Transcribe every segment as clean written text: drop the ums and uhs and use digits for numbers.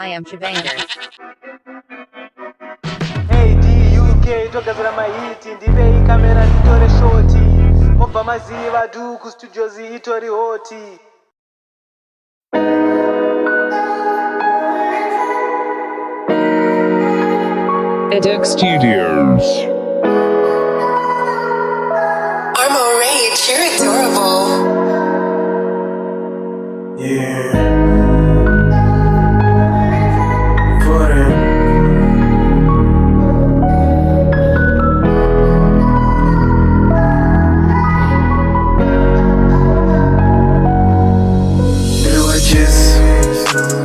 I am Chabanger. Hey DUK togazira mahiti ndivei kamera nditore shoti mobva maziva Aduk studios itori hoti. Aduk Studios. Armo Rage, you're adorable. Yeah. Foreign.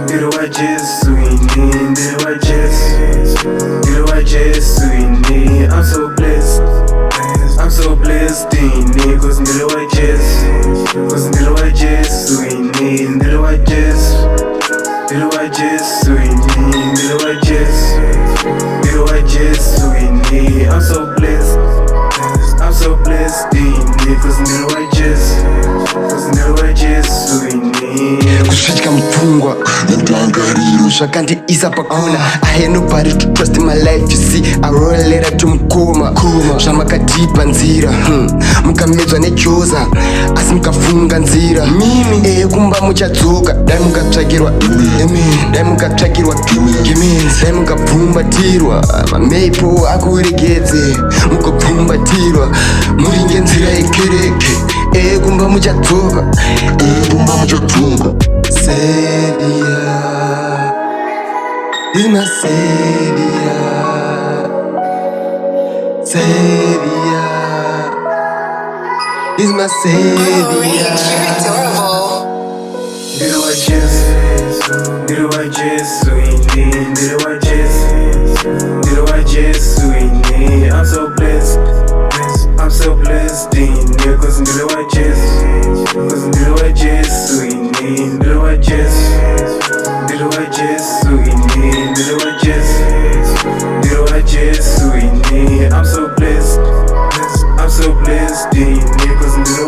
Ndiri waJesu ini, ndiri waJesu ini. I'm so blessed, I'm so blessed ini, cause ndiri waJesu ini, ndiri waJesu ini, ndiri waJesu ini. I'm so blessed, I'm so blessed ini, cause ndiri waJesu ini. Kusvika mupfungwa ndangariro zvakandiisa pakona. I had nobody to trust in my life, you see. I wrote a letter to mukoma zvamakatipa nzira, mukamedzwa nejoza asi mukafunga nzira. Mimi kumba muchadzoka, dai mukatsvakirwa, dai mukatsvakirwa, dai mukapfumbatirwa, mamhepo akuregedze mukapfumbatirwa, muri ngenzira yekereke. Kumba muchadzoka, kumba muchadzoka. Savior, he's my savior. Savior, he's my Armo Rage, savior. you're adorable. Ndiri waJesu ini, ndiri waJesu ini. I'm so blessed, I'm so blessed ini, cause ndiri waJesu ini, ndiri waJesu ini, ndiri waJesu ini. I'm so blessed, I'm so blessed ini, cause ndiri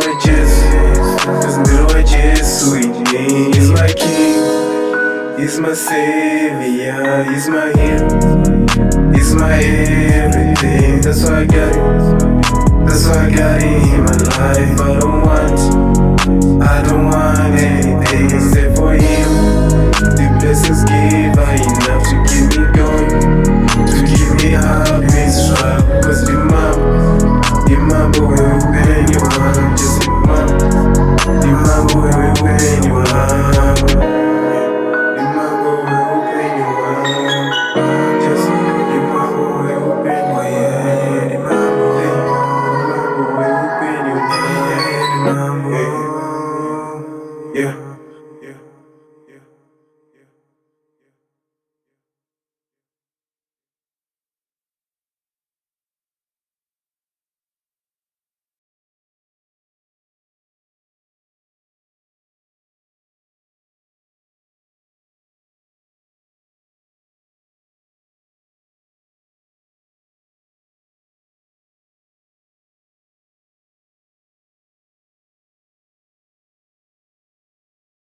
waJesu ini. He's my king, he's my savior, he's my healer, he's my everything. That's why I got it, that's why I got it in my life. I don't want anything except for him. The blessings give are enough to keep me going, to keep me happy and strong. Cause the mambo will when you want, just the mambo will when you want, the mambo will when you want, just the mambo will when you want, the mambo will when you want, the mambo, yeah.